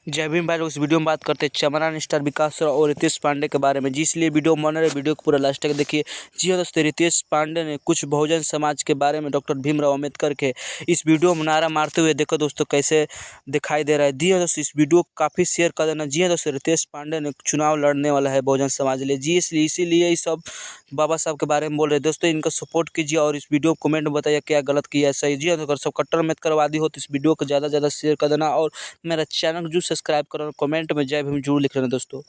जय भीम भाई लोग। इस वीडियो में बात करते हैं चमरान स्टार विकास और रितेश पांडे के बारे में, जी इसलिए वीडियो बना रहे, वीडियो को पूरा लास्ट तक देखिए। जी हाँ दोस्तों, रितेश पांडे ने कुछ बहुजन समाज के बारे में डॉक्टर भीमराव अम्बेडकर के इस वीडियो में नारा मारते हुए देखो दोस्तों कैसे दिखाई दे रहा है। जी हाँ दोस्तों, इस वीडियो को काफ़ी शेयर कर देना। जी हाँ दोस्तों, रितेश पांडे ने चुनाव लड़ने वाला है बहुजन समाज के लिए, जी इसलिए इसीलिए इस सब बाबा साहब के बारे में बोल रहे हैं। दोस्तों इनका सपोर्ट कीजिए और इस वीडियो को कमेंट में बताइए क्या गलत किया है सही। जी हाँ, अगर सब कट्टर अम्बेडकरवादी हो तो इस वीडियो को ज़्यादा से ज़्यादा शेयर कर देना और मेरा चैनल को जरूर सब्सक्राइब करो और कमेंट में जय भीम जरूर लिख लेना दोस्तों।